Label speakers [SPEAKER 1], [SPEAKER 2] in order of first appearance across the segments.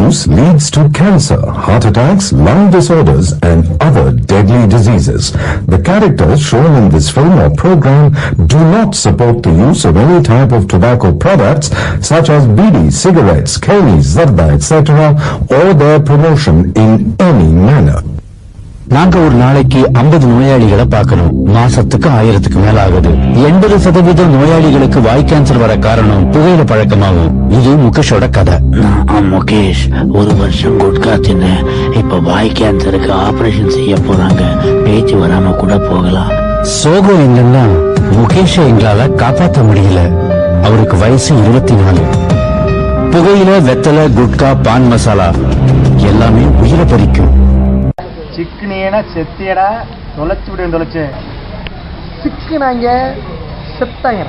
[SPEAKER 1] use leads to cancer, heart attacks, lung disorders, and other deadly diseases. The characters shown in this film or program do not support the use of any type of tobacco products such as bidi, cigarettes, keli, zarda, etc., or their promotion in any manner.
[SPEAKER 2] நாங்க ஒரு நாளைக்கு 50 நோயாளிகளை பார்க்கணும். மாசத்துக்கு 1000க்கு மேல ஆகுது. 80% நோயாளிகளுக்கு வாய் cancer வர காரணம் புகையில பழக்கமாகும். இது முகேஷோட கதை.
[SPEAKER 3] முகேஷ் ஒரு வருஷம் குட்கா தின்னு இப்ப வாய் கேன்சருக்கு ஆபரேஷன் செய்ய போறாங்க. பேச்சு வராம கூட போகலாம்.
[SPEAKER 2] சோகம் என்னன்னா முகேஷ எங்களால காப்பாற்ற முடியல. அவருக்கு வயசு 24. புகையில, வெத்தலை, குட்கா, பான் மசாலா எல்லாமே உயிரை பறிக்கும்.
[SPEAKER 4] சிக்குனேனா செத்தியடா, தொலைச்சு விடு தொலைச்சு. சிக்குனாங்க செத்தாங்க.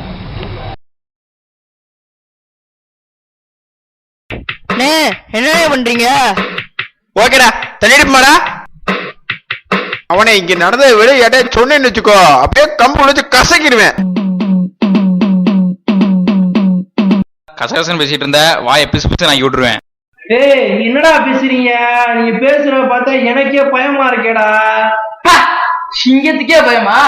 [SPEAKER 5] என்ன பண்றீங்க?
[SPEAKER 6] ஓகேடா, தள்ளிடுமாடா. அவனை இங்க நடந்ததை விட எடை சொன்னேன்னு வச்சுக்கோ, அப்படியே கம்பு வச்சு கசக்கிடுவேன்.
[SPEAKER 7] கசகசன்னு பேசிட்டு இருந்த வாயை பிசு பிசு நான் விட்டுருவேன்.
[SPEAKER 4] ஏய் என்னடா பேசுறீங்க? நீங்க பேசுறத பார்த்தா எனக்கே பயமா இருக்கேடா.
[SPEAKER 5] சிங்கத்துக்கே பயமா?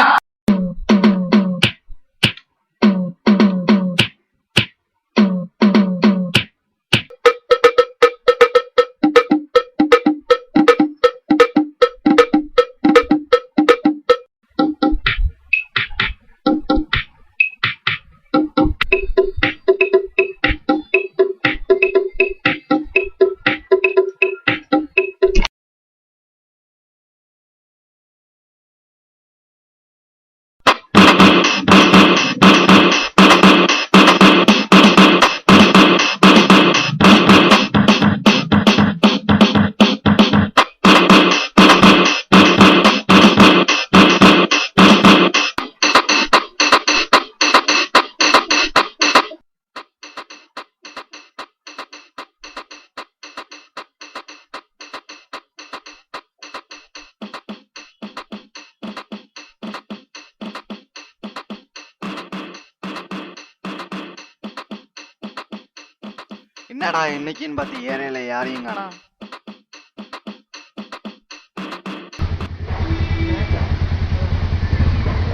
[SPEAKER 6] என்னடா இன்னைக்குன்னு பார்த்து ஏறையில யாரையும் காணா.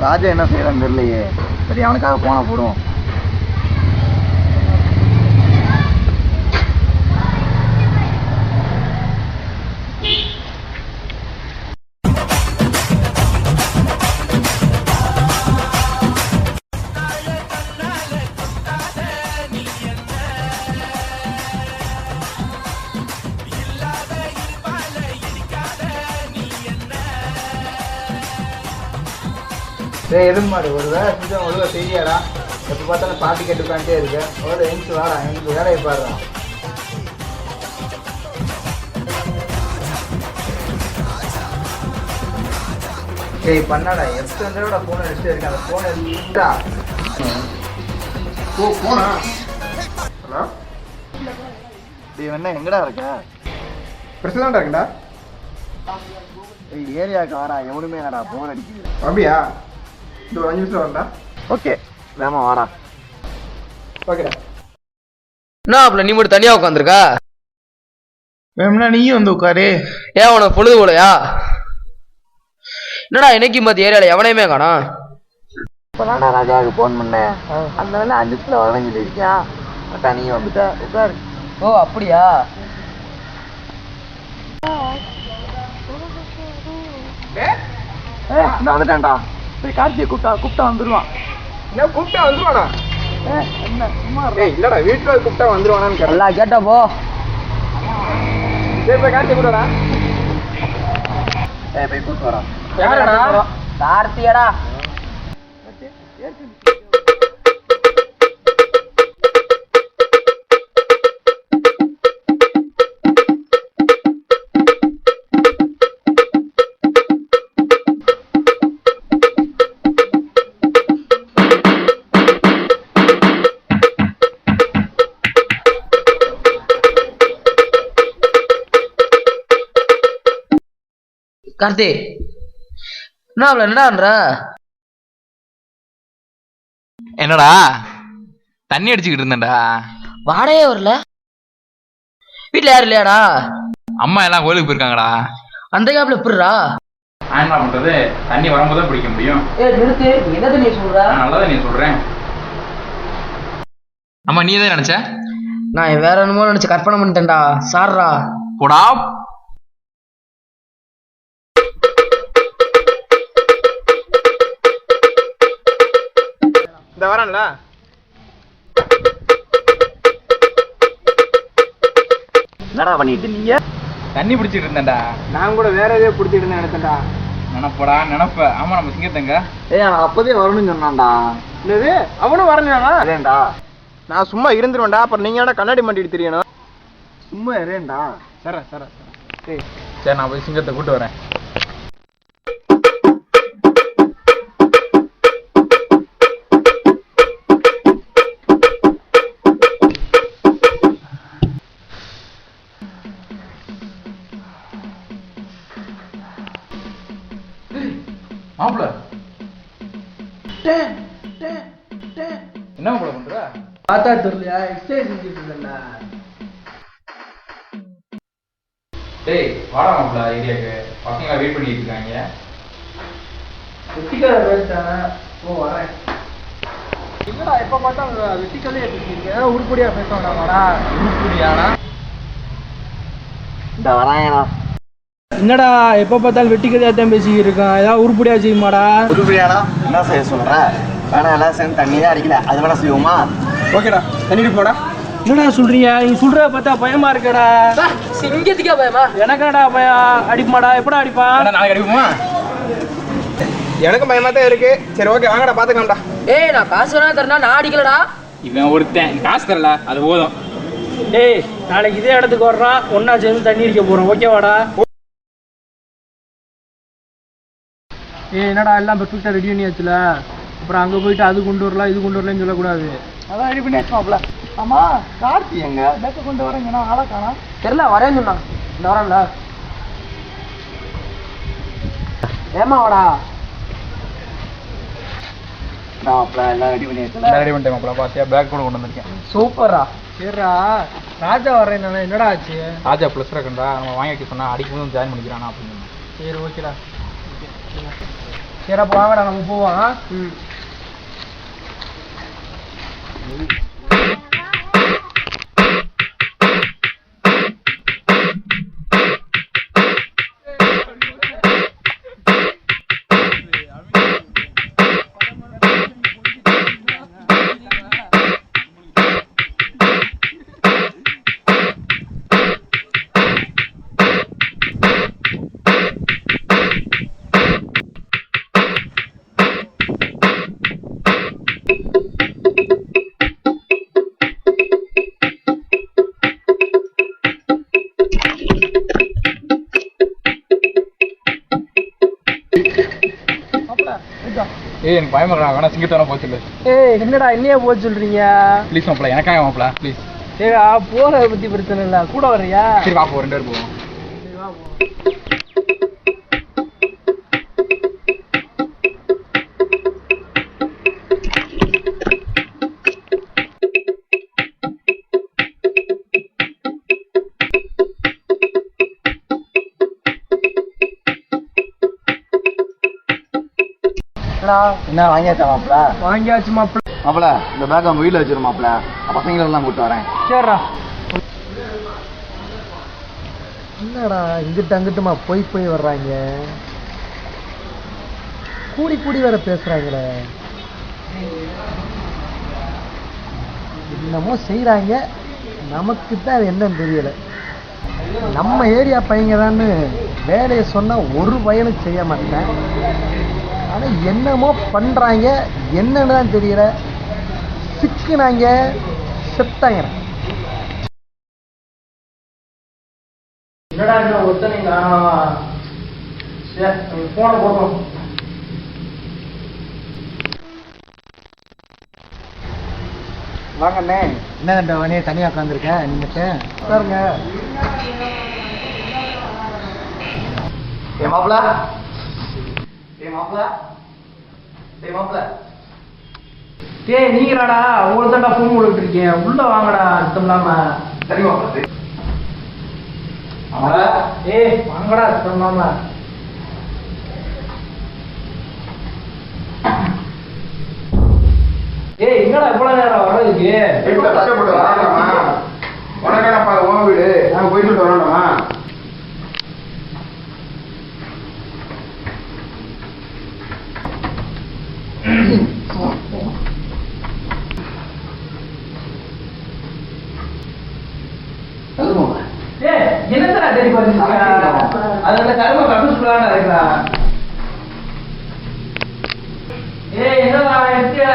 [SPEAKER 6] ராஜா என்ன செய்யறான்னு தெரியலையே. சரி, அவனுக்காக போன போடுவோம். எதுமாடு ஒரு வேலை செஞ்சா ஒழுவா செய்யாடா. எப்ப பார்த்தாலும் பாட்டு கேட்டுக்காண்டே இருக்கேன். ஒரு எஞ்சி வாடா, எனக்கு வேலையை பாடுறான். சரி பண்ணாடா, எத்தனை தடவை போன் அடிச்சுட்டு இருக்கேன். அந்த போன் எடுத்துட்டா போனா. ஹலோ, நீ என்ன எங்கடா இருக்க? பிரச்சனைடா இருக்கா? ஏரியாவுக்கு வாடா, எவனுமே வாடா, போன் அடிக்குது. அப்படியா? இந்த 5 நிமிஷம் வரண்டா. ஓகே, வேமா வாடா. ஓகேடா.
[SPEAKER 5] என்ன அப்பல நீ மட்டும் தனியா உட்காந்துருக்கா?
[SPEAKER 4] வேணும்னா நீயும் வந்து உட்காரு.
[SPEAKER 5] ஏன் உனக்கு பொழுது போலையா? என்னடா இன்னைக்கு மத்திய ஏரியால எவனையுமே காணோம்.
[SPEAKER 3] இப்பதான்டா ராஜாவுக்கு போன் பண்ணேன். அந்த வேலை 5 நிமிஷத்துல வழங்கிட்டு இருக்கியா? நீ வந்துட்ட, உட்காரு.
[SPEAKER 5] ஓ அப்படியா?
[SPEAKER 3] நான் வந்துட்டேன்டா. கார்த்தியை கூப்பிட்டா வந்துருவான்.
[SPEAKER 6] என்ன கூப்பிட்டா வந்துருவானா?
[SPEAKER 3] என்ன சும்மா
[SPEAKER 6] இல்லடா, வீட்டுல கூப்பிட்டா வந்துருவானான்னு கேட்டா.
[SPEAKER 5] எல்லாம் கேட்டா போ.
[SPEAKER 6] சரி போய் கார்த்தியை கூப்பிடா.
[SPEAKER 3] போய் கூப்பிட்டு வரான்.
[SPEAKER 5] யாரடா? கார்த்தியடா. கார்த்தி என்னடா
[SPEAKER 7] என்னடா தண்ணி அடிச்சுக்கிட்டு இருந்தேன்டா.
[SPEAKER 5] வாடையே வரல. வீட்டுல யாரும் இல்லையாடா?
[SPEAKER 7] அம்மா எல்லாம் கோயிலுக்கு போயிருக்காங்கடா.
[SPEAKER 5] அந்த கேப்ல எப்படிடா?
[SPEAKER 7] நான் என்ன பண்றது, தண்ணி வரும்போது தான் பிடிக்க முடியும்.
[SPEAKER 5] நிறுத்து, என்ன தண்ணி சொல்ற?
[SPEAKER 7] நான் நல்லதான் நீ சொல்றேன். அம்மா நீ தான் நினைச்ச?
[SPEAKER 5] நான் வேற என்னமோ நினைச்சு கற்பனை பண்ணிட்டேன்டா. சார்ரா
[SPEAKER 7] போடா.
[SPEAKER 6] இந்த வரேன்ல.
[SPEAKER 3] என்னடா பண்ணிட்டு நீங்க?
[SPEAKER 7] தண்ணி பிடிச்சிட்டு இருந்தேன்டா.
[SPEAKER 6] நான் கூட வேற எதையோ பிடிச்சிட்டு இருந்தேன் நினைச்சேன்டா.
[SPEAKER 7] நினப்படா நினப்ப. ஆமா நம்ம சிங்கத்தங்க.
[SPEAKER 3] நான் அப்பதே வரணும்னு சொன்னான்டா.
[SPEAKER 6] என்னது அவனும் வரணும்னா?
[SPEAKER 3] அதேண்டா.
[SPEAKER 6] நான் சும்மா இருந்துருவேன்டா. அப்புறம் நீங்க ஏன்னா கண்ணாடி மாட்டிட்டு தெரியணும்.
[SPEAKER 3] சும்மா இரேண்டா.
[SPEAKER 6] சரி சரி சரி.
[SPEAKER 7] சரி நான் போய் சிங்கத்தை கூட்டு வரேன். மாப்பிள்ள என்ன மாப்பிள்ள பண்ற?
[SPEAKER 4] பார்த்தா தெரியலையா? எக்ஸசைஸ் செஞ்சுட்டு இருந்தேன்டா.
[SPEAKER 7] டேய் வாடா மாப்பிள்ள ஏரியாக்கு. பசங்க வெயிட் பண்ணிட்டு இருக்காங்க.
[SPEAKER 4] வெட்டிக்கார பேசிட்டானே. ஓ வரேன்.
[SPEAKER 6] என்னடா எப்ப பார்த்தா வெட்டிக்கல்லே எடுத்துருக்கீங்க. உருப்படியா பேச வேண்டாமாடா?
[SPEAKER 7] உருப்படியானா?
[SPEAKER 3] இந்த வராங்கடா.
[SPEAKER 4] என்னடா எப்ப பார்த்தாலும் வெட்டிக்கதையாத்தான் பேசிக்கிட்டு இருக்கான். ஏதாவது உருப்படியா செய்யுமாடா?
[SPEAKER 3] உருப்படியாடா? என்ன செய்ய சொல்ற? வேணா எல்லாம் சேர்ந்து தண்ணி தான் அடிக்கல, அது வேணா செய்வோமா?
[SPEAKER 6] ஓகேடா தண்ணி போடா.
[SPEAKER 4] என்னடா சொல்றீங்க? நீ சொல்றத பார்த்தா பயமா இருக்கடா.
[SPEAKER 5] சிங்கத்துக்கா பயமா?
[SPEAKER 4] எனக்காடா பயம். அடிப்பாடா? எப்படா அடிப்பான்?
[SPEAKER 7] நாளைக்கு அடிப்போமா?
[SPEAKER 6] எனக்கும் பயமா தான் இருக்கு. சரி ஓகே வாங்கடா பாத்துக்கலாம்டா.
[SPEAKER 5] ஏய் நான் காசு வேணா தரேன்னா நான் அடிக்கலடா.
[SPEAKER 7] இவன் ஒருத்தன் காசு தரல, அது போதும்.
[SPEAKER 4] டேய் நாளைக்கு இதே இடத்துக்கு வர்றான். ஒன்னா சேர்ந்து தண்ணி அடிக்க போறோம். ஓகேவாடா? என்னடா எல்லாம் பெர்ஃபெக்டா ரெடி பண்ணியாச்சுல. அப்புறம் அங்க போயிட்டு அது கொண்டு வரலாம் இது கொண்டு வரலன்னு சொல்லக்கூடாது.
[SPEAKER 3] அதான் ரெடி பண்ணி வச்சுமாப்ல. ஆமா கார்த்தி எங்க பேக்க கொண்டு வரேங்கன்னா ஆளா காணா.
[SPEAKER 5] தெரியல வரேன்னு சொன்னான். இந்த வரேன்ல. ஏமா வாடா.
[SPEAKER 3] எல்லாம் ரெடி பண்ணி வச்சு
[SPEAKER 7] ரெடி பண்ணிட்டேன் மாப்பிள்ள. பாத்தியா பேக் கூட கொண்டு வந்திருக்கேன்.
[SPEAKER 5] சூப்பரா.
[SPEAKER 4] சரிடா ராஜா வரேன். என்னடா ஆச்சு?
[SPEAKER 7] ராஜா ப்ளஸ் இருக்கண்டா. நம்ம வாங்கி வைக்க சொன்னா அடிக்கும் ஜாயின் பண்ணிக்கிறானா அப்படின்னு.
[SPEAKER 4] சரி ஓகேடா. சரி அப்போ வாங்கடா நம்ம போவோம்.
[SPEAKER 7] ஏய் எனக்கு பயமா இருக்கா. வேணா சிங்கத்தான போச்சு.
[SPEAKER 4] ஏய் என்னடா என்னையே போக சொல்றீங்க?
[SPEAKER 7] ப்ளீஸ் மாப்பிள்ள எனக்காக மாப்பிள்ள ப்ளீஸ்.
[SPEAKER 4] ஏடா போறத பத்தி பிரச்சனை இல்ல. கூட வர்றியா?
[SPEAKER 7] சரி வா போ, 2 பேர் போவோம்.
[SPEAKER 4] சரி வா போவோம்.
[SPEAKER 3] என்ன வாங்கியாச்சா மாப்ள?
[SPEAKER 4] வாங்கியாச்சு மாப்பிள்ள.
[SPEAKER 3] மாப்ள இந்த பேக் அவங்க வீட்டுல வச்சிரு மாப்ள. பசங்களெல்லாம் கூப்பிட்டு வரேன்.
[SPEAKER 4] சரிடா.
[SPEAKER 8] என்னடா இங்கிட்ட அங்கிட்டுமா போய் வர்றாங்க. கூடி கூடி வேற பேசுறாங்களே. என்னமோ செய்யறாங்க. நமக்கு தான் அது என்னன்னு தெரியல. நம்ம ஏரியா பையங்க தான் வேலையை சொன்னா ஒரு பையனும் செய்ய மாட்டேன். ஆனா என்னமோ பண்றாங்க. என்னன்னு தான் தெரியல. சிக்கினாங்க செத்தாங்க.
[SPEAKER 4] என்னடா இந்த ஒத்தனை காணோம். சரி போன போட்டோம்.
[SPEAKER 8] வாங்கண்ணே. என்ன வனே தனியாக உட்காந்துருக்கேன். நீங்க பாருங்க.
[SPEAKER 3] ஏ மாப்ள, ஏ மாப்ள, ஏ மாப்ள.
[SPEAKER 4] டேய் நீங்களாடா உங்களுக்கு தான்டா ஃபோன் போட்டுட்டு இருக்கேன். உள்ள வாங்கடா அர்த்தம் இல்லாம.
[SPEAKER 3] சரி மாப்ள.
[SPEAKER 4] ஏய் வாங்கடா சொன்னாமா. ஏய் என்னடா இவ்வளவு நேரம் வர்றதுக்கு?
[SPEAKER 6] உனக்கடப்பா உன் வீடு நாங்க போயிட்டு வரணுமா?
[SPEAKER 4] என்னடா தேடி பாத்தீங்க? அதனால கரும கட்டுச்சுடா இருக்கா. ஏய் என்னடா எடுத்தியா?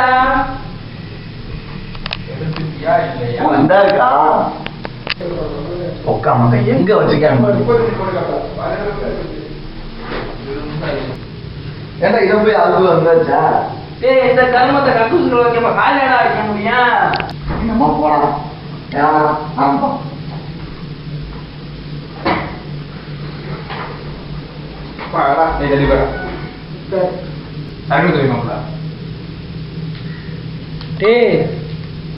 [SPEAKER 4] எடுத்தியா இல்லையா?
[SPEAKER 8] வந்தாருக்கா உட்காம எங்க வச்சிருக்காங்க? ஏண்டா இதை போய் அது வந்தாச்சா?
[SPEAKER 4] ஏய் இந்த கருமத்தை கட்டுச்சுல வைக்காம காலையடா வைக்க முடியும்?
[SPEAKER 8] என்னமா போலாம் ஆமா
[SPEAKER 7] நீ தெளிவா தகவல் தெரியுமாப்ல?
[SPEAKER 4] டேய்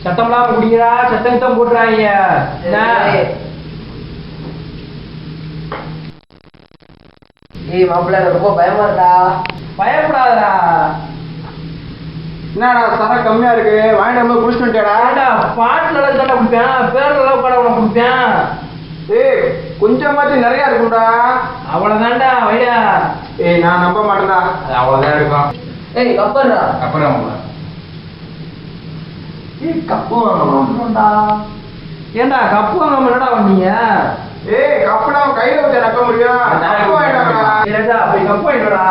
[SPEAKER 4] சத்தம்லாம் குடிக்கிறா, சத்தம் போட்டுறாங்க.
[SPEAKER 5] ஏய் மாப்பிள்ள ரொம்ப பயமா இருக்கா.
[SPEAKER 4] பயப்படாதடா.
[SPEAKER 6] என்னடா சர கம்மியா இருக்கு, வாங்கிட்டு வந்து குடிச்சிட்டு வந்துட்டேடா.
[SPEAKER 4] பாட்டுல தானே குடிப்பேன், பேர்ல கூட உனக்கு குடிப்பேன்.
[SPEAKER 6] ஏய் கொஞ்சமாச்சும் நிறைய இருக்கும்டா.
[SPEAKER 4] அவ்வளவுதான்டா வைடா.
[SPEAKER 6] ஏய் நான் நம்ப மாட்டேன்டா.
[SPEAKER 7] அது அவ்வளவுதான் இருக்கும்.
[SPEAKER 5] ஏய் கப்பர்ரா.
[SPEAKER 7] அப்புறம் மாப்ள
[SPEAKER 8] கப்பு வாங்கணும்டா.
[SPEAKER 4] ஏண்டா கப்பு வாங்காம என்னடா வந்தீங்க?
[SPEAKER 6] ஏய் கப்புடா கையில வச்சு நக்க முடியும். கப்பு வாங்கிட்டாங்கடா.
[SPEAKER 4] ஏடா போய் கப்பு வாங்கிடா.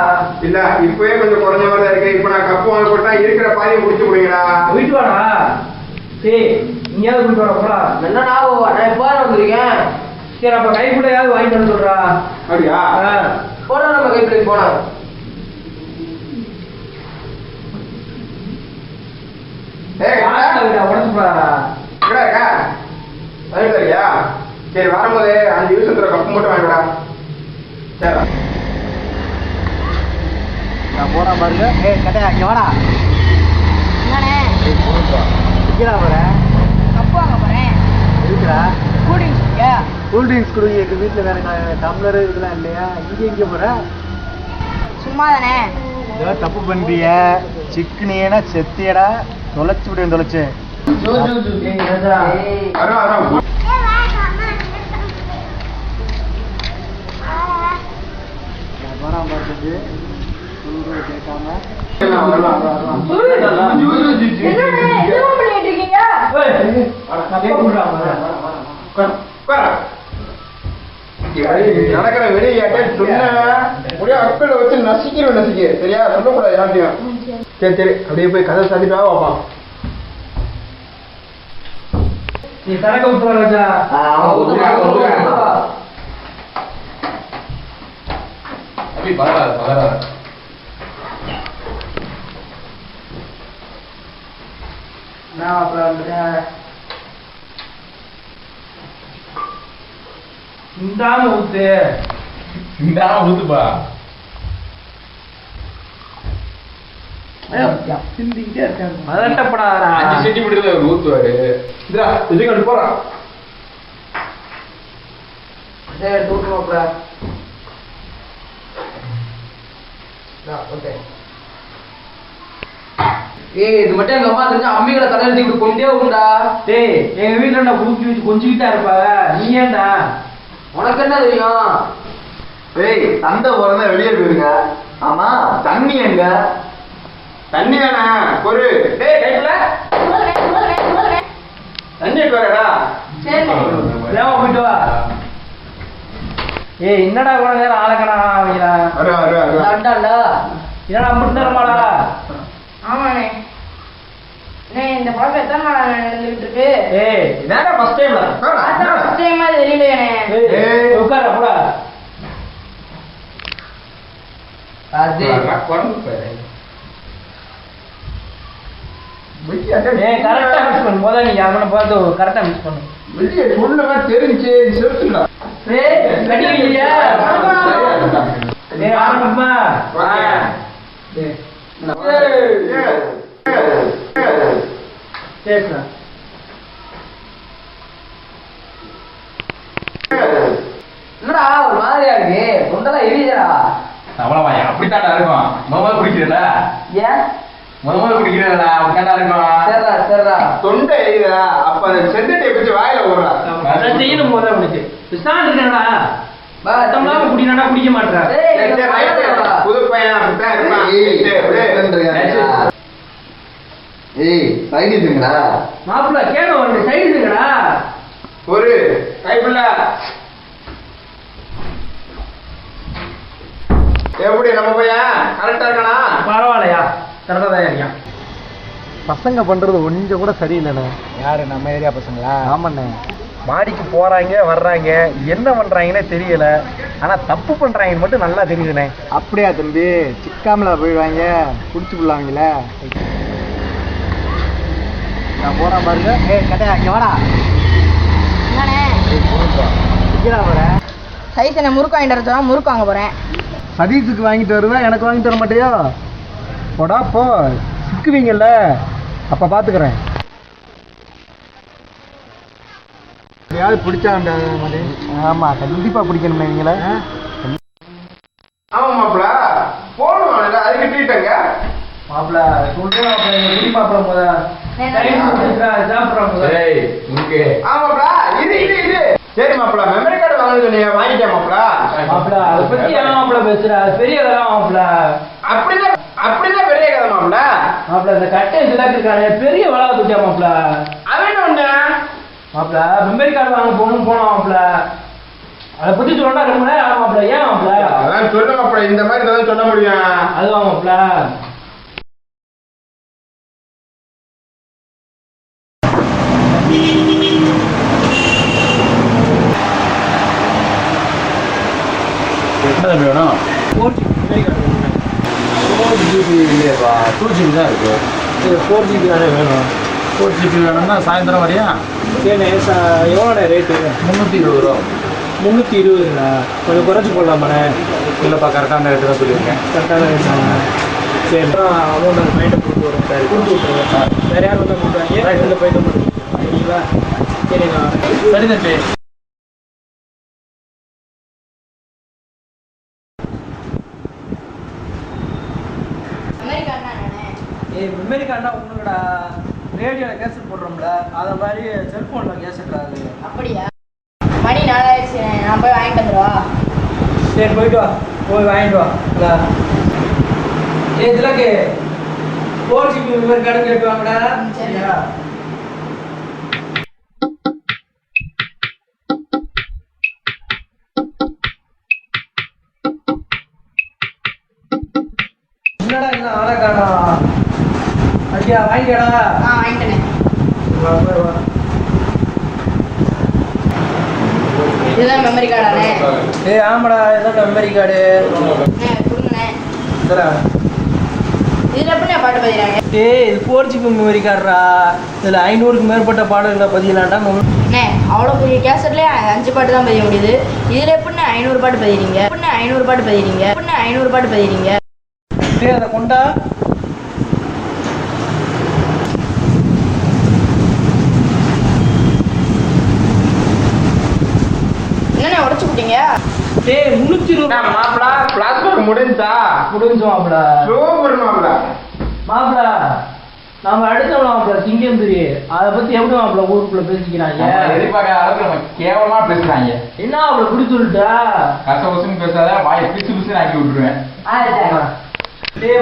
[SPEAKER 6] இல்ல இப்பவே கொஞ்சம் குறைஞ்ச மாதிரி தான் இருக்கு. இப்ப நான் கப்பு வாங்க போட்டா இருக்கிற பாதியை முடிச்சு முடியுங்கடா.
[SPEAKER 4] போயிட்டு வாடா. டேய் நீயாவது போயிட்டு வாடா போடா.
[SPEAKER 5] என்னடா நான் எப்போ வந்திருக்கேன்.
[SPEAKER 4] சரி அப்ப கைக்குள்ளையாவது வாங்கிட்டு வந்து சொல்றா.
[SPEAKER 6] அப்படியா?
[SPEAKER 5] போனா நம்ம கைப்பிள்ளைக்கு போனா.
[SPEAKER 6] ஏய்
[SPEAKER 4] உடச்சு போடாடா.
[SPEAKER 6] எங்கடா இருக்கா? வாங்கிட்டு வரியா? சரி வரும்போது 5 நிமிஷத்துல கப்பு மட்டும் வாங்கிடா. சரி
[SPEAKER 8] நான் போனா பாருங்க. ஏய் கட்டையா இங்க வாடா.
[SPEAKER 9] என்னண்ணே
[SPEAKER 8] இங்கடா போறேன்.
[SPEAKER 9] கப்பு வாங்க போறேன்.
[SPEAKER 8] இருக்குடா.
[SPEAKER 9] கூலிங்ஸ்
[SPEAKER 8] கூல் ட்ரிங்க்ஸ் குடிங்க. எங்க வீட்டுல வேற டம்ளர் இதெல்லாம் இல்லையா? இங்க போற
[SPEAKER 9] சும்மா தானே.
[SPEAKER 8] ஏதோ தப்பு பண்றிய. சிக்கனியனா செத்தியடா. தொலைச்சு விடு தொலைச்சு.
[SPEAKER 6] வரோம் வரோம்.
[SPEAKER 8] போனா பாருங்க. கேட்காம
[SPEAKER 6] நடக்கிற வெளியாட்ட சொன்ன முடிய அப்பில வச்சு நசிக்க சரியா? சொல்லக்கூடாது யார்ட்டையும். சரி சரி அப்படியே போய் கதை சாதிட்டா வாப்பான்.
[SPEAKER 4] நீ சரக்கு ஊத்துற ராஜா.
[SPEAKER 7] அப்படி பரவாயில்ல.
[SPEAKER 4] நான் அப்புறம் இந்தாம ஊத்து.
[SPEAKER 7] இந்த ஊத்துப்பா.
[SPEAKER 4] அதட்டப்படாதடா.
[SPEAKER 7] 5 சென்டிமீட்டர்ல ஒரு ஊத்துவாரு.
[SPEAKER 6] இந்தா இதுக்கு அப்படி போறான்.
[SPEAKER 5] தூக்கு மாப்பிள்ள. ஏய் இது மட்டும் எங்க அம்மா தெரிஞ்சா அம்மிகளை தலையில இப்படி கொண்டே வரும்டா.
[SPEAKER 4] டேய் எங்க வீட்டுல நான் குளிச்சு வச்சு கொஞ்சிக்கிட்டா இருப்பாங்க. நீ ஏன்டா?
[SPEAKER 5] உனக்கு என்ன தெரியும்?
[SPEAKER 6] ஏய் தந்தை போறதா வெளியே போயிருங்க. ஆமா தண்ணி எங்க? தண்ணி தானே பொறு.
[SPEAKER 4] டேய் கைக்குள்ள
[SPEAKER 6] தண்ணி வரடா.
[SPEAKER 4] வேகமா போயிட்டு வா. ஏய் என்னடா இவ்வளவு நேரம் ஆளக்கணா வைக்கிறா?
[SPEAKER 5] அண்டாண்டா
[SPEAKER 4] என்னடா அம்பிட்டு நேரமாடா?
[SPEAKER 9] ஆமாண்ணே. அண்ணே இந்த பழக்கம் எத்தனை நாள் நடந்துகிட்டு இருக்கு?
[SPEAKER 4] ஏய் என்னடா ஃபர்ஸ்ட் டைம்ல?
[SPEAKER 9] அதான் first time ஆ தெரியலையாண்ணே.
[SPEAKER 4] ஏய் உட்கார போடா.
[SPEAKER 5] அது
[SPEAKER 7] குழம்பு பாரு.
[SPEAKER 4] ஏய் கரெக்ட்டா மிக்ஸ் பண்ணு. முதல்ல நீ அவனை பார்த்து கரெக்ட்டா மிக்ஸ் பண்ணு.
[SPEAKER 6] வெளியே சொன்னவா தெரிஞ்சு செலுத்துடா.
[SPEAKER 4] ஏய் கடிக்கலையா? ஏய் ஆரம்பமா.
[SPEAKER 6] ஏய்
[SPEAKER 4] சரிடா.
[SPEAKER 5] என்ன என்னடா ஒரு மாதிரியா இருக்கு தொண்டெல்லாம் எரியுதா
[SPEAKER 7] நம்மளவாயா அப்படித்தாண்டா இருக்கும் முதல்ல குடிக்கிறல
[SPEAKER 5] ஏன்
[SPEAKER 7] முதல்ல குடிக்கிறதா அப்படித்தாண்டா இருக்கும்
[SPEAKER 5] சரிடா சரிடா
[SPEAKER 6] தொண்டை எரியுதா அப்ப அந்த செந்தட்டை பிடிச்சி வாயில விடுறா
[SPEAKER 4] அதான் செய்யணும் முதல்ல உனக்கு விசாரணை இருக்கா சத்தம்லாம் குடினா குடிக்க மாட்டேன்
[SPEAKER 6] புது பையன் அப்படித்தான் இருப்பான்
[SPEAKER 8] ஏய் சைடுங்களா
[SPEAKER 4] மாப்பிள்ள கேட்க வந்து சைடு இருக்குடா
[SPEAKER 6] ஒரு கைப்புள்ள எப்படி நம்ம பையன் கரெக்டா இருக்கானா
[SPEAKER 4] பரவாயில்லையா கரெக்டா தான் இருக்கான்
[SPEAKER 8] பசங்க பண்றது கொஞ்சம் கூட சரியில்லைண்ணே.
[SPEAKER 5] யாரு நம்ம ஏரியா பசங்களா
[SPEAKER 8] ஆமாண்ணே, மாடிக்கு போறாங்க வர்றாங்க, என்ன பண்றாங்கன்னே தெரியல. ஆனா தப்பு பண்றாங்கன்னு மட்டும் நல்லா தெரியுதுண்ணே. அப்படியா தம்பி? சிக்காமல போயிடுவாங்க, குடிச்சு விடலாங்களே. நான் போறேன் பாருங்க. கட்டையா இங்க வாடா. போறேன்
[SPEAKER 9] சைஸ் என்ன முறுக்கு வாங்கிட்டு வரதா? முறுக்கு வாங்க போறேன்.
[SPEAKER 8] சதீஷுக்கு வாங்கிட்டு வருவேன், எனக்கு வாங்கிட்டு வர மாட்டியோ? போடா போ, சிக்குவீங்கல்ல, அப்ப பாத்துக்கிறேன். யாரு பிடிச்சா? ஆமா கண்டிப்பா பிடிக்கணும் நீங்களே.
[SPEAKER 6] ஆமா மாப்பிள போகணும், அதுக்கு ட்ரீட்டுங்க
[SPEAKER 4] மாப்பிள சொல்றேன். குடி மாப்பிள முத சாப்பிட்றோம்.
[SPEAKER 6] ஆமாப்பா இது இது இது சரி மாப்பிள, மெமரி கார்டு வாங்க சொன்னீங்க, வாங்கிட்டேன் மாப்பிள.
[SPEAKER 4] மாப்பிள அதை பத்தி ஏன் மாப்பிள பேசுற? அது பெரிய கதை மாப்பிள.
[SPEAKER 6] அப்படிதான் பெரிய கதை மாப்பிள.
[SPEAKER 4] மாப்பிள இந்த கட்டை இருக்கானே பெரிய வளா தூக்கியா மாப்பிள.
[SPEAKER 6] அவன் என்ன ஒண்ணு
[SPEAKER 4] மாப்பிள மெமரி கார்டு வாங்க போகணும் போனோம் மாப்பிள. அதை பத்தி சொல்லா ரொம்ப நேரம் ஆகும் மாப்பிள. ஏன் மாப்பிள?
[SPEAKER 6] அதான் சொல்ல மாப்பிள, இந்த மாதிரி தான் சொல்ல முடியும்.
[SPEAKER 4] அதுவா மாப்பிள?
[SPEAKER 2] வேணும் 4GB இல்லையப்பா, 2GB தான் இருக்கு.
[SPEAKER 8] 4GB தானே வேணும்.
[SPEAKER 2] 4GB வேணும்னா சாயந்தரம் வரையா?
[SPEAKER 8] ஏண்ணே எவ்வளோண்ணே ரேட்டு?
[SPEAKER 2] 320 ரூபா.
[SPEAKER 8] 320ங்களா? கொஞ்சம் குறைச்சி போடலாமாண்ணே?
[SPEAKER 2] இல்லைப்பா, கரெக்டான ரேட்டு தான் சொல்லியிருக்கேன்.
[SPEAKER 8] கரெக்டான ரேட் தானே? சரி, அமௌண்ட் அந்த மைண்டை கொடுத்து வரும். சரி கொடுத்து விட்ருங்க. வேறு யாரும் தான் கொடுக்குறாங்க, இதில் போயிட்டு சரிங்களா? சரிண்ணா,
[SPEAKER 2] சரி தம்பி.
[SPEAKER 8] மெமரி கார்டுனா ஒன்றுங்கடா, ரேடியோவில் கேசட் போடுறோம்ல, அதை மாதிரி செல்ஃபோனில் கேசட் அது.
[SPEAKER 9] அப்படியா? மணி 4 ஆயிடுச்சு, நான் போய் வாங்கிட்டு வந்துடுவா.
[SPEAKER 8] சரி போயிட்டு வா, போய் வாங்கிட்டு வா. இதுலக்கு 4GB மெமரி கார்டு கேட்டு வாங்கடா. சரியா? என்னடா இல்லை ஆளை காணா? ஐயா வாங்கிக்கடா.
[SPEAKER 9] வாங்கிட்டேனே. இதுதான் மெமரி கார்டானே?
[SPEAKER 8] ஆமாடா, இதுதான் மெமரி கார்டு.
[SPEAKER 9] கொடுங்கண்ணே.
[SPEAKER 8] சரிடா.
[SPEAKER 9] இதில் எப்படி பாட்டு பதிகிறாங்க?
[SPEAKER 8] இது 4GB மெமரி கார்டா. இதில் 500க்கு மேற்பட்ட பாடல்களை பதியலாம்டா.
[SPEAKER 9] அண்ணே அவ்வளோ பெரிய கேசட்லேயே 5 பாட்டு தான் பதிய முடியுது. இதில் எப்படிண்ணே 500 பாட்டு பதிகிறீங்க? 500 பாட்டு பதிகிறீங்க? 500 பாட்டு பதிகிறீங்க?
[SPEAKER 8] அதை கொண்டா.
[SPEAKER 9] என்னண்ணே உடச்சு விட்டீங்க?
[SPEAKER 8] 320
[SPEAKER 6] மாப்பிள கிளாஸ் ஒர்க் முடிஞ்சா?
[SPEAKER 8] முடிஞ்சு மாப்பிள.
[SPEAKER 6] சூப்பர் மாப்பிள.
[SPEAKER 4] மாப்பிள நாம அடுத்தவங்க மாப்பிள சிங்கம்புரி, அதை பத்தி எப்படி மாப்பிள ஊருக்குள்ள பேசிக்கிறாங்க?
[SPEAKER 7] எதிர்பார்க்காத அளவுக்கு நம்ம கேவலமா பேசுறாங்க.
[SPEAKER 4] என்ன அவளை குடி சொல்லிட்டா?
[SPEAKER 7] கசவசம் பேசாத, வாயை பிசு பிசுன்னு ஆக்கி விட்டுருவேன்.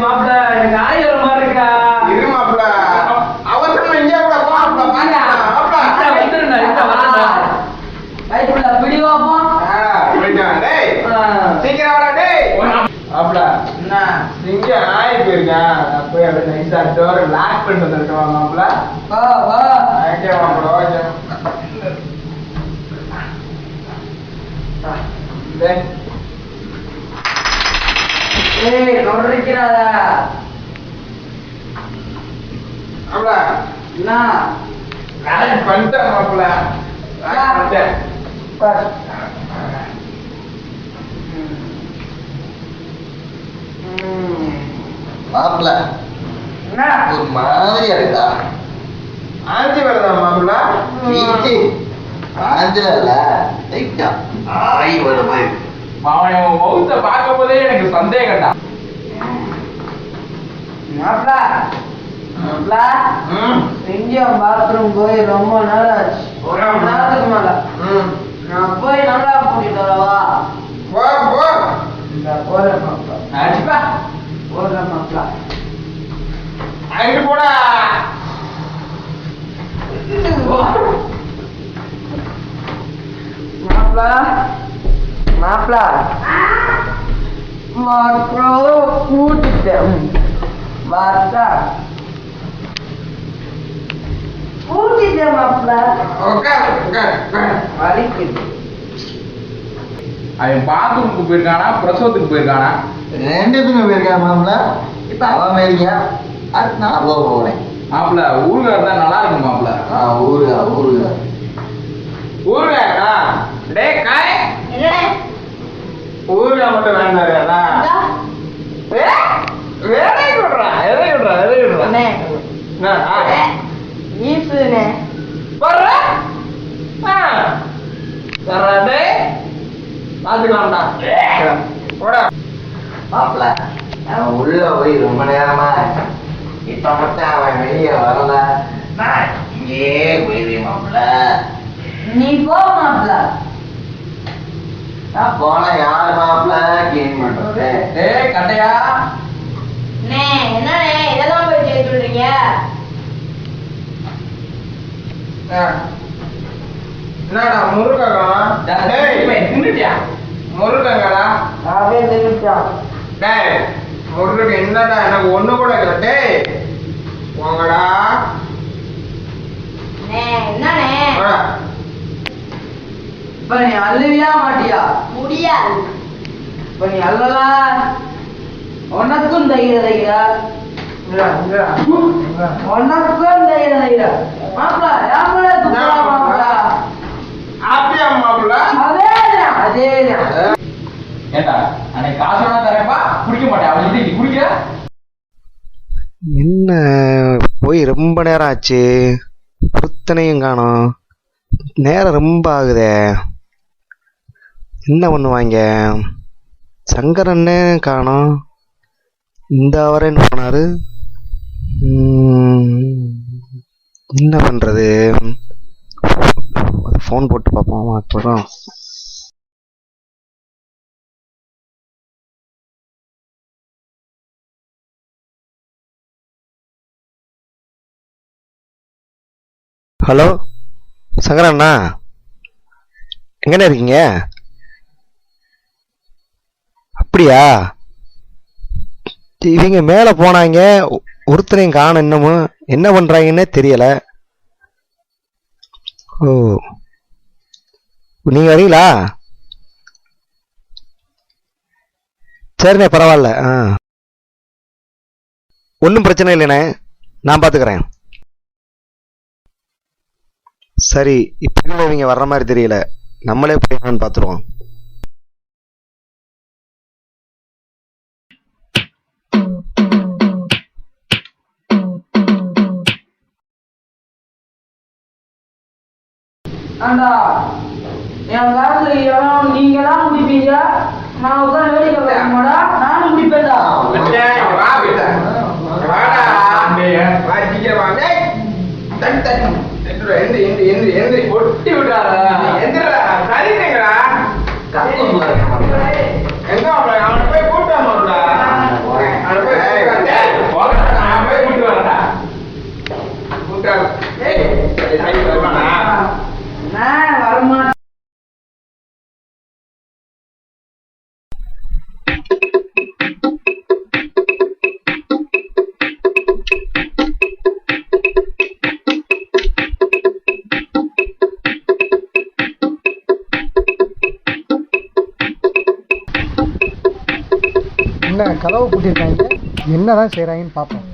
[SPEAKER 4] மாப்பிள எனக்கு ஆயிரம் மாதிரி இருக்கா?
[SPEAKER 6] இரு மாப்பிள, அவசரமா இங்கே கூட போ மாப்பிள.
[SPEAKER 4] வந்துருந்தா இந்த வரண்டா வயிற்றுல பிடிவாப்பா.
[SPEAKER 6] டேய் சீக்கிரம் வாடா டேய். மாப்பிள என்ன இங்க ஆயிட்டு இருக்கேன், நான் போய் அப்படியே நைஸா டோர் லாக் பண்ணிட்டு வந்துருக்கேன் மாப்பிள.
[SPEAKER 4] வா வா.
[SPEAKER 6] ஓகே மாப்பிள, ஓகே. டேய்
[SPEAKER 4] நொறிக்கிறாதா
[SPEAKER 6] மாப்பிள?
[SPEAKER 4] என்ன
[SPEAKER 6] லாக் பண்ணிட்டேன் மாப்பிள, லாக் பண்ணிட்டேன்.
[SPEAKER 8] மாப்பிள
[SPEAKER 6] என்ன
[SPEAKER 8] ஒரு மாதிரியா இருக்கா?
[SPEAKER 6] ஆஞ்சி வருதா மாப்பிள?
[SPEAKER 8] ஆஞ்சல லைட்டா
[SPEAKER 6] ஆய் வருது.
[SPEAKER 7] அவன் மவுத்த பார்க்கும் போதே எனக்கு சந்தேகம்டா.
[SPEAKER 5] மாப்பிள மாப்பிள எங்கேயும் பாத்ரூம் போய் ரொம்ப நேரம் ஆச்சு. ஒரு மணி நேரத்துக்கு மேல. நான் போய் நல்லா கூட்டிட்டு வரவா?
[SPEAKER 6] போ போ.
[SPEAKER 5] இந்த போறேன் மாப்பிள.
[SPEAKER 7] அடிப்பா.
[SPEAKER 5] போறேன் மாப்பிள.
[SPEAKER 6] அங்கிட்டு போடா.
[SPEAKER 5] மாப்பிள மாப்பிள மாப்பிள கூட்டிட்டேன். பார்த்தா கூட்டிட்டேன் மாப்பிள.
[SPEAKER 6] உட்கார் உட்கார் உட்கார்.
[SPEAKER 5] வலிக்குது.
[SPEAKER 7] அவன் பாத்ரூமுக்கு போயிருக்கானா பிரசவத்துக்கு போயிருக்கானா?
[SPEAKER 8] ரெண்டுத்துக்கும் போயிருக்கா மாப்பிள்ள. இப்ப அவன் போயிருக்கா, அது நான் போறேன்.
[SPEAKER 7] மாப்பிள்ள ஊருகா இருந்தா நல்லா இருக்கும் மாப்பிள்ள.
[SPEAKER 8] ஊருகா ஊருகா
[SPEAKER 6] ஊருகா. டேய் காய்.
[SPEAKER 9] என்னண்ணே
[SPEAKER 6] ஊருகா மட்டும் வேண்டாம். வேலை விடுறா எதை விடுறா எதை விடுறா.
[SPEAKER 9] அண்ணே ஈஸுண்ணே
[SPEAKER 6] வர்றா வர்றா. டேய் பாத்துக்கலாம்டா. போடா.
[SPEAKER 8] மாப்பிள்ள அவன் உள்ள போய் ரொம்ப நேரமா இப்ப மட்டும் அவன் வெளியே வரல. நான் இங்கே போயிருவேன் மாப்பிள்ள.
[SPEAKER 5] நீ போ மாப்பிள.
[SPEAKER 8] நான் போன யாரு மாப்பிள்ள கிளீன் பண்றது?
[SPEAKER 7] டேய் கட்டையா.
[SPEAKER 9] அண்ணே என்னண்ணே இதெல்லாம் போய் செய்ய சொல்றீங்க?
[SPEAKER 6] என்னடா முருககம்? டேய்
[SPEAKER 7] தின்னுட்டியா?
[SPEAKER 6] முருகங்கடா.
[SPEAKER 5] அப்படியே தெரிவிச்சான்.
[SPEAKER 6] டேய் முருகன் என்னடா எனக்கு ஒண்ணு கூட இல்லை. டேய் போங்கடா.
[SPEAKER 9] அண்ணே என்னண்ணே
[SPEAKER 6] போடா.
[SPEAKER 5] இப்ப நீ அழுவியா மாட்டியா?
[SPEAKER 9] முடியாது.
[SPEAKER 5] இப்ப நீ அள்ளலாம். உனக்கும் தைரியம் தைக்கிறா. உனக்கும் தைரியம் தைக்கிறா. மாப்பிள யாருமே துப்புறா மாப்பிள.
[SPEAKER 6] அப்படியா மாப்பிள்ள?
[SPEAKER 5] அதேதான் அதேதான்.
[SPEAKER 7] ஏண்டா அன்னைக்கு காசு வேணா தரேன்ப்பா குடிக்க மாட்டேன். அவன் நீ குடிக்கிற?
[SPEAKER 8] என்ன போய் ரொம்ப நேரம் ஆச்சு, ஒருத்தனையும் காணோம். நேரம் ரொம்ப ஆகுதே. என்ன பண்ணுவாங்க? சங்கரன்னு காணோம். இந்த வரேன்னு போனாரு. என்ன பண்றது? ஃபோன் போட்டு பார்ப்போம். அப்புறம் ஹலோ சங்கரண்ணா, எங்கண்ணே இருக்கீங்க? அப்படியா? இவங்க மேலே போனாங்க, ஒருத்தரையும் காணோம். இன்னமும் என்ன பண்றாங்கன்னே தெரியல. ஓ நீங்க வரீங்களா? சரிண்ணே பரவாயில்ல. ஒன்றும் பிரச்சனை இல்லைண்ணே, நான் பார்த்துக்கிறேன். சரி, இப்போ இவங்க வர்ற மாதிரி தெரியல. நம்மளே போய் என்னன்னு பார்த்துருவோம்.
[SPEAKER 5] ஆண்டா என் காலத்துல எவன் நீங்களாம் குடிப்பீங்க, நான் உட்காந்து வேடிக்கை பார்க்கமாடா. நானும் குடிப்பேன்டா.
[SPEAKER 6] வா வீட்டா. வாடா. வா சீக்கிரம் வா. டேய் தண்ணி தண்ணி எந்திரா. எந்திரி
[SPEAKER 7] ஒட்டி விட்டாரா?
[SPEAKER 6] எந்திரா. சரிங்கடா. எங்க அவனை போய் கூட்டு வாங்கடா. அவனை போய்
[SPEAKER 7] நான் போய் கூட்டு வரேன்டா.
[SPEAKER 6] கூட்டா. ஏய் சரி வருவானா?
[SPEAKER 5] நான் வரமாட்டேன்.
[SPEAKER 8] என்ன கதவை பூட்டிருக்காங்க, என்னதான் செய்றாங்கன்னு பார்ப்போம்.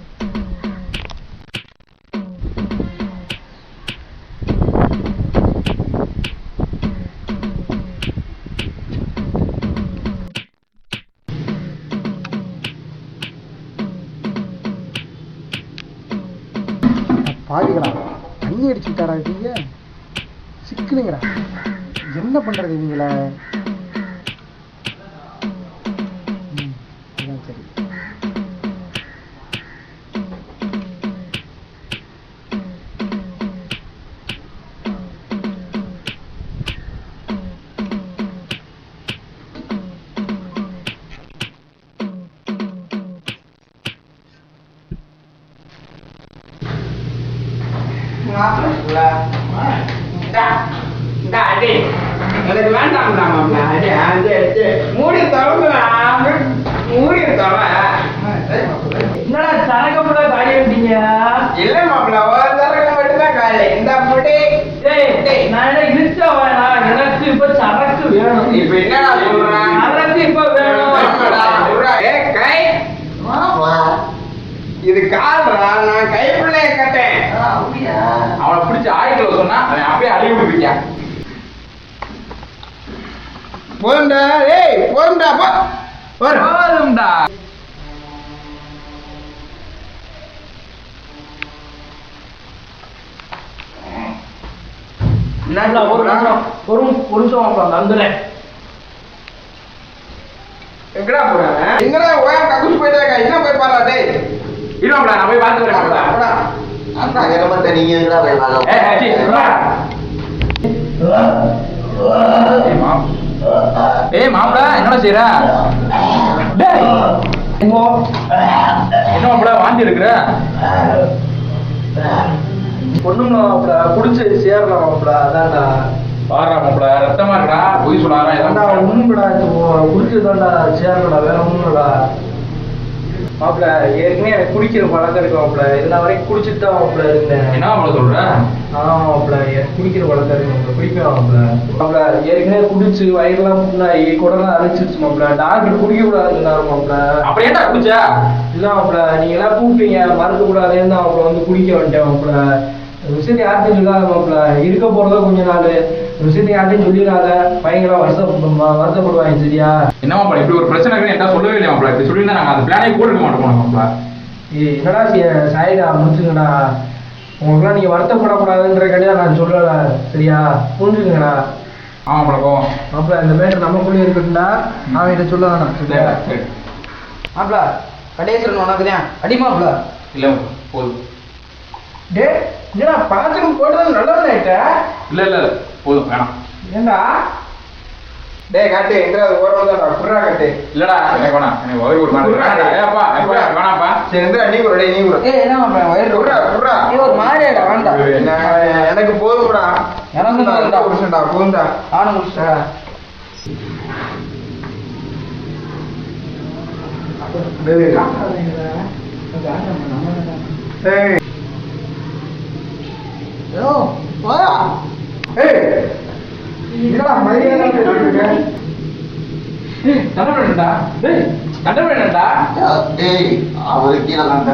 [SPEAKER 8] பாதிகளா தண்ணி அடிச்சுட்டாரா இருக்கீங்க, சிக்கலுங்கிறா. என்ன பண்றது இவங்கள? சரி.
[SPEAKER 6] எனக்கு வேண்டாம்டா மாப்பிள்ள. மூடி தரல மூடி தர.
[SPEAKER 4] என்னடா சரக்கப்பட காலி வந்தீங்க?
[SPEAKER 6] இல்ல மாப்பிள்ள, ஒரு தரக்க மட்டும் தான் காலை. இந்த முடி
[SPEAKER 4] நான் என்ன இழுத்த வேணா, எனக்கு இப்ப சரக்கு வேணும்.
[SPEAKER 6] இப்ப என்னடா சொல்றேன்?
[SPEAKER 4] சரக்கு இப்ப வேணும்.
[SPEAKER 6] கை இது கால்றா, நான் கைப்பிள்ளைய கட்டேன்.
[SPEAKER 7] அவனை பிடிச்சி ஆயிரத்துல சொன்னா அவன் அப்படியே அடி விட்டுருக்கான்.
[SPEAKER 6] போதும்டா, ஏய் போதும்டா,
[SPEAKER 7] போதும்டா.
[SPEAKER 4] ஒரு நிமிஷம் வந்துடுறேன்.
[SPEAKER 6] எங்கடா போறாங்க? எங்கடா ஓயம் கக்குச்சு போயிட்டாங்க. என்ன போய் பாரு. டேய்
[SPEAKER 7] இருவாப்ல, நான் போய் பார்த்து வரேன்.
[SPEAKER 6] போடா.
[SPEAKER 5] அப்பா கிளம்ப நீங்க எங்கடா போய் பார்க்கலாம்?
[SPEAKER 7] ஏய் மாப்பிள, என்னடா செய்யற? என்ன மாப்பிள வாந்தி எடுக்கிற?
[SPEAKER 4] பொண்ணுங்களா குடிச்சு சேரலாம் மாப்பிள. அதான்டா
[SPEAKER 7] பாடுறா மாப்பிள, ரத்தமா இருக்கா? பொய் சொல்லாரா?
[SPEAKER 4] ஒண்ணுடா, குடிச்சதாண்டா சேரலடா, வேற ஒண்ணுடா மாப்பிள. ஏற்கனவே எனக்கு குடிக்கிற பழக்கம் இருக்கு மாப்பிள. இதெல்லாம் வரைக்கும் குடிச்சிட்டு தான் மாப்பிள இருந்தேன்.
[SPEAKER 7] என்ன மாப்பிள சொல்ற?
[SPEAKER 4] ஆமா மாப்பிள, எனக்கு குடிக்கிற பழக்கம் இருக்கு மாப்பிள. குடிப்பேன் மாப்பிள. மாப்பிள ஏற்கனவே குடிச்சு வயிறுலாம் புண்ணாயி குடலாம் அரைச்சிருச்சு மாப்பிள. டாக்டர் குடிக்க கூடாதுன்னாரு மாப்பிள.
[SPEAKER 7] அப்புறம் ஏன்டா குடிச்ச?
[SPEAKER 4] இல்ல மாப்பிள, நீங்க எல்லாம் கூப்பிட்டீங்க, மறக்க கூடாதுன்னு தான் மாப்பிள வந்து குடிக்க வந்துட்டேன் மாப்பிள. விஷயத்தை யார்ட்டையும் சொல்லாத மாப்பிள. இருக்க போறதா கொஞ்ச நாள். விஷயத்தை யார்ட்டையும் சொல்லிடாத. பையங்களாம் வருத்தப்படுவாங்க. சரியா?
[SPEAKER 7] என்ன மாப்பிள, இப்படி ஒரு பிரச்சனை இருக்குன்னு என்கிட்ட சொல்லவே இல்லையா மாப்பிள? இப்படி சொல்லியிருந்தா நாங்க அந்த பிளானே போட்டுக்க மாட்டோம் மாப்பிள.
[SPEAKER 4] என்னடா சாயிடா, முடிச்சுங்கடா. உங்களுக்குலாம் நீங்க வருத்தப்படக்கூடாதுன்ற கடையா நான் சொல்லல. சரியா? புரிஞ்சுக்கங்கடா.
[SPEAKER 7] ஆமா மாப்பிள, போவோம்
[SPEAKER 4] மாப்பிள. இந்த மேட்டர் நமக்குள்ளே இருக்கட்டும்டா. அவன் கிட்ட சொல்ல வேணாம். சரியா?
[SPEAKER 5] மாப்பிள கடையேஸ்வரன் உனக்குதான் அடிமாப்பிள.
[SPEAKER 7] இல்ல போதும்.
[SPEAKER 4] டே என்னடா பாத்திரம் போடுறது நல்லது ஆயிட்ட?
[SPEAKER 7] இல்ல இல்ல போதும், வேணாம்.
[SPEAKER 4] ஏண்டா?
[SPEAKER 6] டேய் காட்டு, எங்கடா ஓரம் தான் புறா காட்டு.
[SPEAKER 7] இல்லடா எனக்கு வேணாம். எனக்கு வயிறு ஒரு மாதிரி வேணாப்பா. வேணாப்பா.
[SPEAKER 6] சரி எந்திரா, நீ கூட நீ கூட.
[SPEAKER 5] ஏய் என்ன மாப்பிள வயிறு
[SPEAKER 6] புறா புறா.
[SPEAKER 5] ஏய் ஒரு மாதிரியாடா வேண்டாம்.
[SPEAKER 6] எனக்கு போதும்டா.
[SPEAKER 5] எனக்கு போதும்டா.
[SPEAKER 6] புருஷன்டா போதும்டா.
[SPEAKER 5] நானும் முடிச்சிட்டேன்.
[SPEAKER 6] ஏய்
[SPEAKER 8] யோ போயா.
[SPEAKER 6] ஏய் என்னடா மரியாதை பேசிட்டு
[SPEAKER 7] தண்டை வேணும்டா. டேய் தண்டை வேணும்டா.
[SPEAKER 5] டேய் அவரு கீழே நான்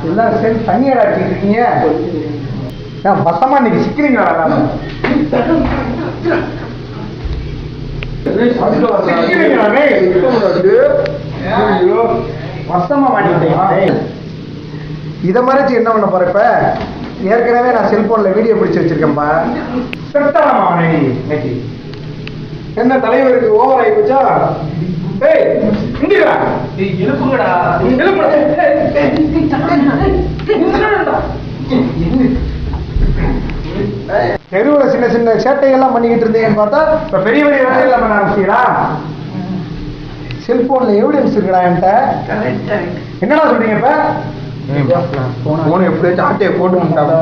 [SPEAKER 8] எல்லாரும் சேர்ந்து தண்ணி அடாச்சிட்டு இருக்கீங்க. பசமா இன்னைக்கு சிக்கிறீங்களா? வசமா மாட்டிக்கிட்டேன். இதை மறைச்சு என்ன பண்ண போற? இப்ப ஏற்கனவே நான் செல்போன்ல வீடியோ பிடிச்சு வச்சிருக்கேன்பா. என்ன தலைவருக்கு ஓவர் ஆகி போச்சா?
[SPEAKER 4] எழுப்புங்கடா.
[SPEAKER 8] தெருவுல சின்ன சின்ன சேட்டைகள்லாம் பண்ணிக்கிட்டு இருந்தீங்கன்னு பார்த்தா இப்ப பெரிய பெரிய வேலைகள் பண்ண ஆரம்பிச்சீங்களா? செல்போன்ல எவிடன்ஸ் இருக்குடா என்கிட்ட. என்னடா சொல்றீங்க இப்ப?
[SPEAKER 6] போன எப்படியாச்சும் ஆட்டையை போட்டு முட்டாடா.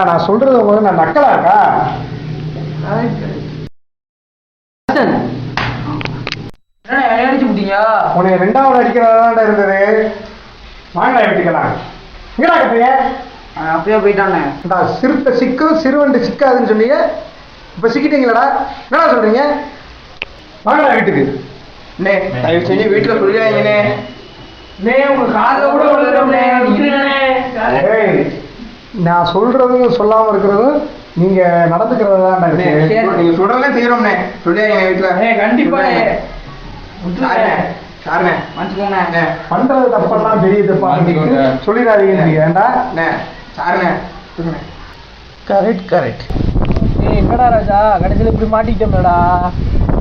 [SPEAKER 8] நான் சொல்றது உங்களுக்கு நான் நக்கலா இருக்கா?
[SPEAKER 5] அடிச்சு விட்டீங்க.
[SPEAKER 8] உன்னை ரெண்டாவது அடிக்கிறதா இருந்தது. வாங்கடா எடுத்துக்கலாம். எங்கடா கட்டுறீங்க?
[SPEAKER 5] அப்பயே போயிட்டானே.
[SPEAKER 8] சிறுத்தை சிக்கும் சிறுவண்டு சிக்காதுன்னு சொன்னீங்க. இப்ப சிக்கிட்டீங்களடா? என்னடா சொல்றீங்க? வாங்கடா வீட்டுக்கு.
[SPEAKER 6] தயவு செஞ்சு வீட்டுல சொல்லியாங்கண்ணே.
[SPEAKER 4] உங்க காதுல கூட விழுகிறோம்னே.
[SPEAKER 8] நான் சொல்றதும் சொல்லாம இருக்கிறதும் நீங்க நடந்துக்கிறதா இருக்கு.
[SPEAKER 6] நீங்க சொல்றதே செய்யறோம்னே. சொல்லியாங்க வீட்டுல.
[SPEAKER 4] கண்டிப்பா
[SPEAKER 8] பண்றது தப்பெல்லாம் பெரிய தப்பா சொல்லிடாதீங்க. ஏண்டா
[SPEAKER 6] சாருண்ணே கரெக்ட்
[SPEAKER 4] ஏய் என்னடா ராஜா கடைசியில் இப்படி மாட்டிக்கிட்டோம்டா.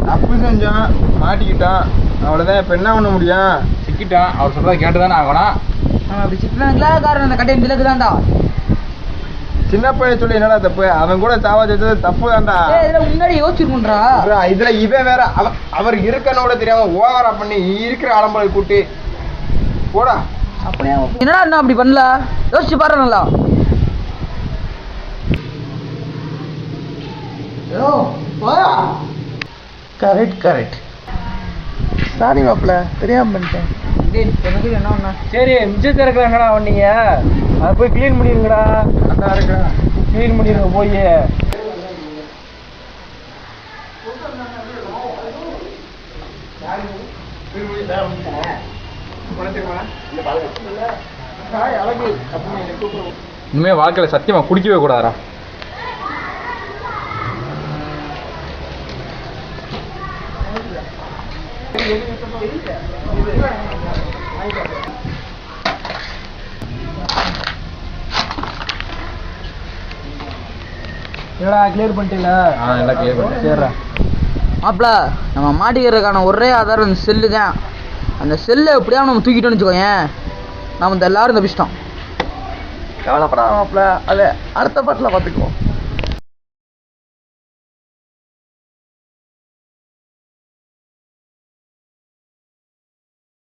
[SPEAKER 6] தப்பு செஞ்சான் மாட்டிக்கிட்டான் அவ்வளோதான். இப்போ என்ன பண்ண முடியும்?
[SPEAKER 7] சிக்கிட்டான். அவர் சொல்றதை கேட்டு தானே ஆகணும்.
[SPEAKER 5] அப்படி சிக்கனங்களா காரணம் அந்த கட்டையின் விலக்கு தான்டா.
[SPEAKER 6] சின்ன பையன் சொல்லி என்னடா தப்பு? அவன் கூட சாவா செஞ்சது தப்பு தான்டா.
[SPEAKER 5] இதில் முன்னாடி யோசிச்சிருக்கோன்றா.
[SPEAKER 6] இதுல இவன் வேற அவர் இருக்கனோட தெரியாம ஓவரா பண்ணி இருக்கிற ஆடம்பரை கூட்டி போடா.
[SPEAKER 5] அப்படியே என்னடா என்ன அப்படி பண்ணல? யோசிச்சு பாரு நல்லா.
[SPEAKER 6] கரெக்ட் சாரி மாப்பிள்ள, தெரியாம பண்ணிட்டேன்.
[SPEAKER 5] என்ன
[SPEAKER 4] சரி மிச்சத்தை இருக்கிற என்னடா பண்ணீங்க? அதை போய் க்ளீன் பண்ணிடுங்கடா.
[SPEAKER 6] நல்லா இருக்கா?
[SPEAKER 4] க்ளீன் பண்ணிடுங்க போய்.
[SPEAKER 7] இனிமே வாழ்க்கையில சத்தியமா குடிக்கவே கூடாதா?
[SPEAKER 4] என்னடா கிளியர் பண்ணிட்டீங்களா?
[SPEAKER 7] எல்லாம் கிளியர் பண்ணேன்.
[SPEAKER 4] சரிடா.
[SPEAKER 5] மாப்பிள நம்ம மாட்டிக்கிறதுக்கான ஒரே ஆதாரம் அந்த செல்லு தான். அந்த செல்லை எப்படியா நம்ம தூக்கிட்டோம்னு வச்சுக்கோங்க, நம்ம இந்த எல்லாரும் தப்பிச்சிட்டோம்.
[SPEAKER 6] கவலைப்படாம மாப்பிள்ள, அதை அடுத்த பாட்டில் பார்த்துக்குவோம்.